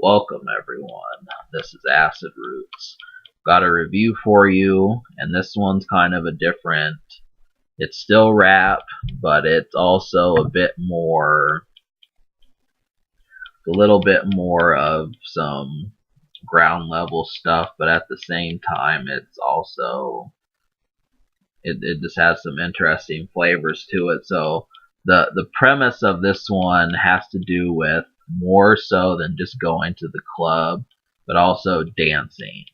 Welcome everyone. This is Acid Roots. Got a review for you, and this one's kind of a different. It's still rap, but it's also a little bit more of some ground level stuff, but at the same time, it just has some interesting flavors to it. So the premise of this one has to do with more so than just going to the club, but also dancing.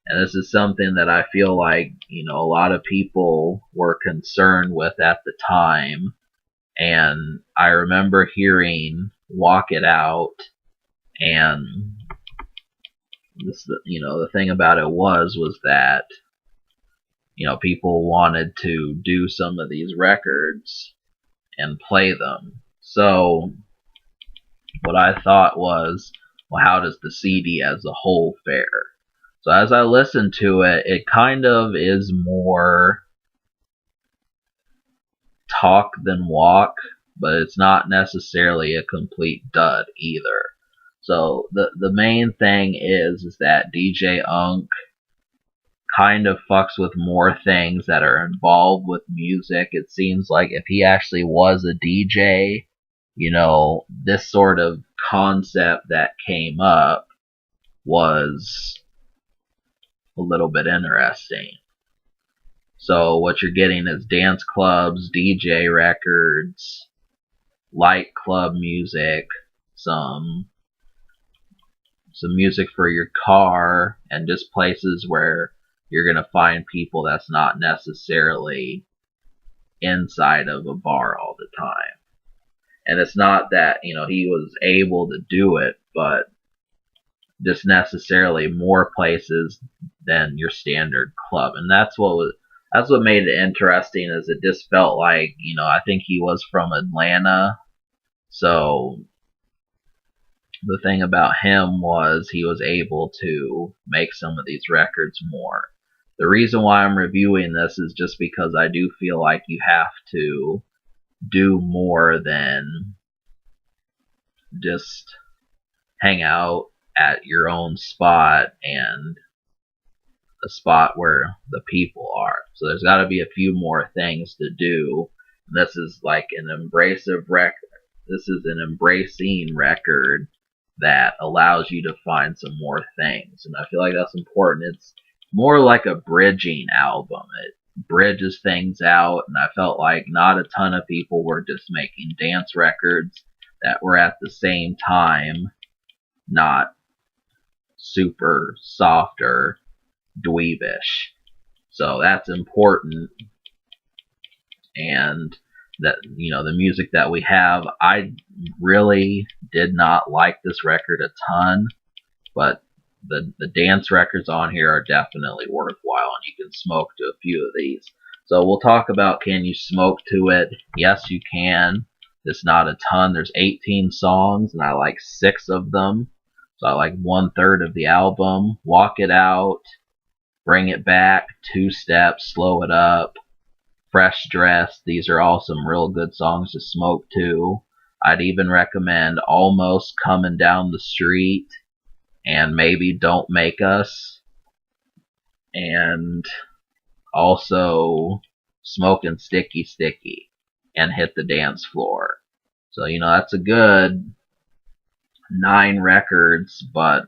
And this is something that I feel like, a lot of people were concerned with at the time. And I remember hearing Walk It Out, and the thing about it was that, people wanted to do some of these records and play them. So what I thought was, well, how does the CD as a whole fare? So as I listened to it, it kind of is more talk than walk, but it's not necessarily a complete dud either. So the main thing is that DJ Unk kind of fucks with more things that are involved with music. It seems like if he actually was a DJ, this sort of concept that came up was a little bit interesting. So what you're getting is dance clubs, DJ records, light club music, some music for your car, and just places where you're going to find people that's not necessarily inside of a bar all the time. And it's not that, he was able to do it, but just necessarily more places than your standard club. And that's what made it interesting, is it just felt like, I think he was from Atlanta. So the thing about him was he was able to make some of these records more. The reason why I'm reviewing this is just because I do feel like you have to do more than just hang out at your own spot and a spot where the people are. So there's got to be a few more things to do. This is like an embracive record. This is an embracing record that allows you to find some more things, and I feel like that's important. It's more like a bridging album. It bridges things out, and I felt like not a ton of people were just making dance records that were at the same time not super soft or dweebish. So that's important. And that, the music that we have, I really did not like this record a ton, but the dance records on here are definitely worthwhile, and you can smoke to a few of these. So we'll talk about, can you smoke to it? Yes, you can. It's not a ton. There's 18 songs, and I like 6 of them. So I like 1/3 of the album. Walk It Out, Bring It Back, Two Steps, Slow It Up, Fresh Dress. These are all some real good songs to smoke to. I'd even recommend Almost Coming Down the Street, and maybe Don't Make Us, and also Smoking Sticky Sticky, and Hit the Dance Floor. So, that's a good 9 records, but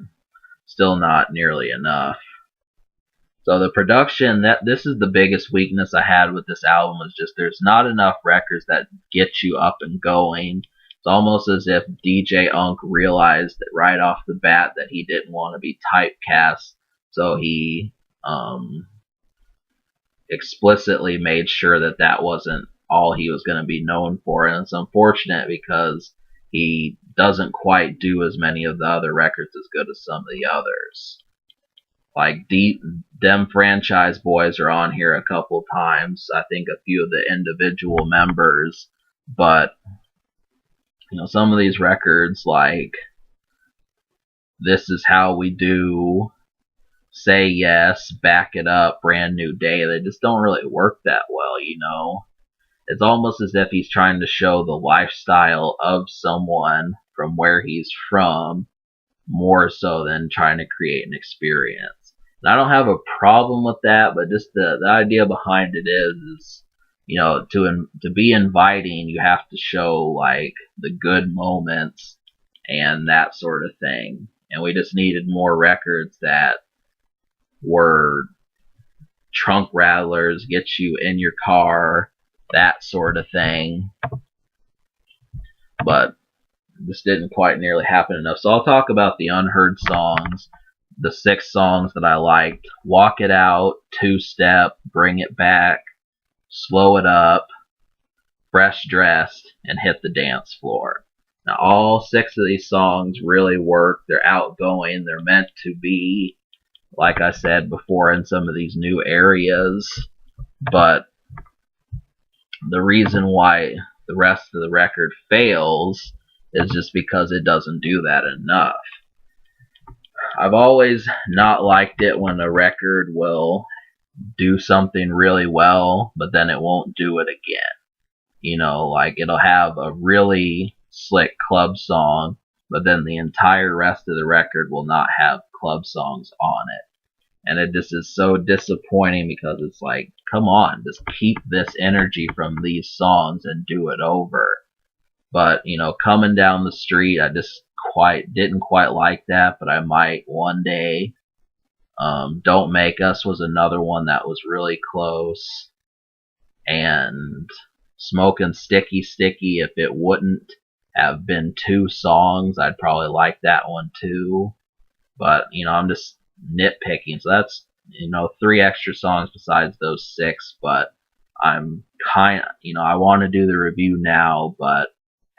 still not nearly enough. So the production, this is the biggest weakness I had with this album, is just there's not enough records that get you up and going. It's almost as if DJ Unk realized that right off the bat that he didn't want to be typecast, so he explicitly made sure that that wasn't all he was going to be known for. And it's unfortunate because he doesn't quite do as many of the other records as good as some of the others. Like them Franchise Boys are on here a couple times. I think a few of the individual members, but some of these records, like This Is How We Do, Say Yes, Back It Up, Brand New Day, they just don't really work that well. It's almost as if he's trying to show the lifestyle of someone from where he's from, more so than trying to create an experience. And I don't have a problem with that, but just the idea behind it is, you know, to be inviting, you have to show like the good moments and that sort of thing. And we just needed more records that were trunk rattlers, get you in your car, that sort of thing. But this didn't quite nearly happen enough. So I'll talk about the unheard songs, the 6 songs that I liked. Walk It Out, Two Step, Bring It Back, Slow It Up, Fresh Dressed, and Hit the Dance Floor. Now all 6 of these songs really work. They're outgoing. They're meant to be, like I said before, in some of these new areas. But the reason why the rest of the record fails is just because it doesn't do that enough. I've always not liked it when a record will do something really well, but then it won't do it again. You know, like it'll have a really slick club song, but then the entire rest of the record will not have club songs on it. And it just is so disappointing because it's like, come on, just keep this energy from these songs and do it over. But, you know, Coming Down the Street, I just didn't quite like that, but I might one day. Don't Make Us was another one that was really close. And Smokin' Sticky Sticky, if it wouldn't have been 2 songs, I'd probably like that one too. But, you know, I'm just nitpicking. So that's, you know, 3 extra songs besides those 6. But I'm you know, I want to do the review now, but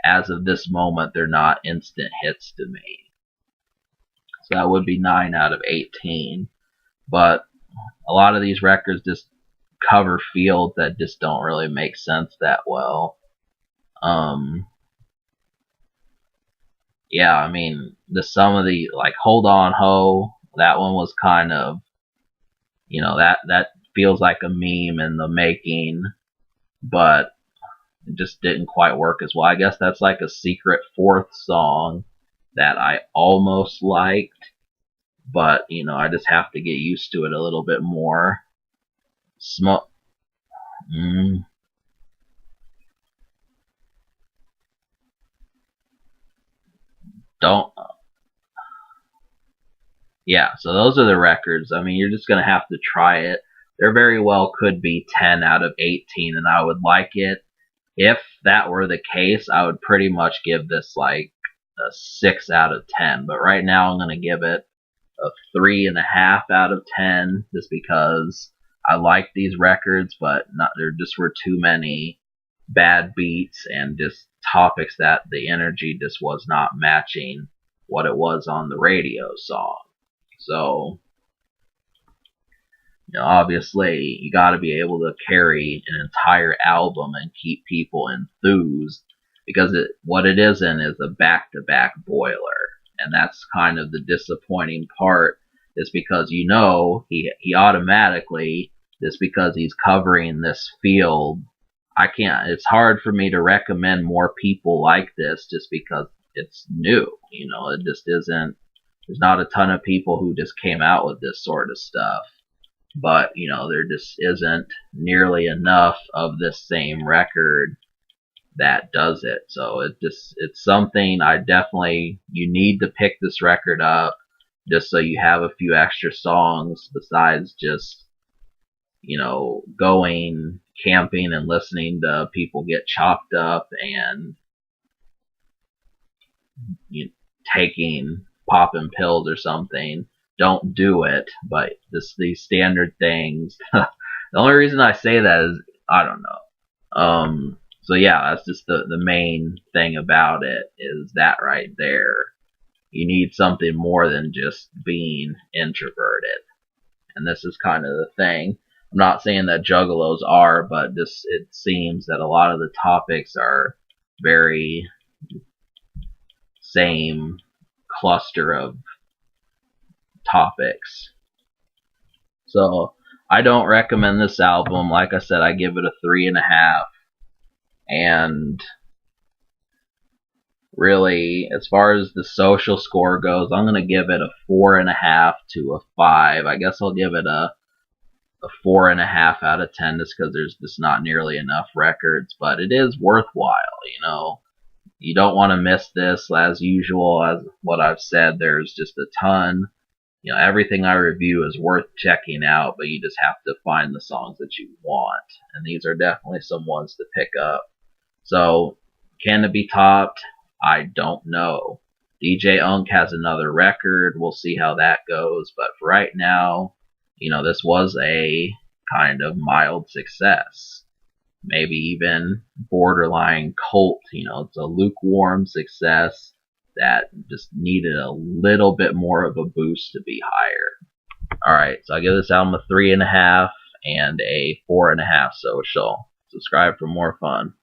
as of this moment, they're not instant hits to me. So that would be 9 out of 18. But a lot of these records just cover fields that just don't really make sense that well. Yeah, I mean, some of the, like, Hold On Ho, that one was kind of, you know, that feels like a meme in the making, but it just didn't quite work as well. I guess that's like a secret 4th song that I almost liked, but, you know, I just have to get used to it a little bit more. Don't. Yeah, so those are the records. I mean, you're just going to have to try it. There very well could be 10 out of 18, and I would like it. If that were the case, I would pretty much give this like a 6 out of 10. But right now, I'm going to give it a 3.5 out of 10, just because I like these records, but there just were too many bad beats and just topics that the energy just was not matching what it was on the radio song. So, you know, obviously, you got to be able to carry an entire album and keep people enthused, because what it isn't is a back-to-back boiler. And that's kind of the disappointing part, is because, you know, he automatically, just because he's covering this field, it's hard for me to recommend more people like this just because it's new. You know, it just isn't, there's not a ton of people who just came out with this sort of stuff. But, you know, there just isn't nearly enough of this same record that does it. So it's something you need to pick this record up just so you have a few extra songs besides just, you know, going camping and listening to people get chopped up and, you know, popping pills or something. Don't do it, but these standard things. The only reason I say that is, I don't know. So yeah, that's just the main thing about it, is that right there. You need something more than just being introverted. And this is kind of the thing. I'm not saying that juggalos are, but it seems that a lot of the topics are very same cluster of topics. So I don't recommend this album. Like I said, I give it a 3.5. And really, as far as the social score goes, I'm gonna give it a 4.5 to a 5. I guess I'll give it a 4.5 out of 10 just because there's just not nearly enough records, but it is worthwhile, you know. You don't want to miss this. As usual, as what I've said, there's just a ton. You know, everything I review is worth checking out, but you just have to find the songs that you want. And these are definitely some ones to pick up. So, can it be topped? I don't know. DJ Unk has another record. We'll see how that goes. But for right now, you know, this was a kind of mild success. Maybe even borderline cult. You know, it's a lukewarm success that just needed a little bit more of a boost to be higher. Alright, so I give this album a 3.5 and a 4.5 social. Subscribe for more fun.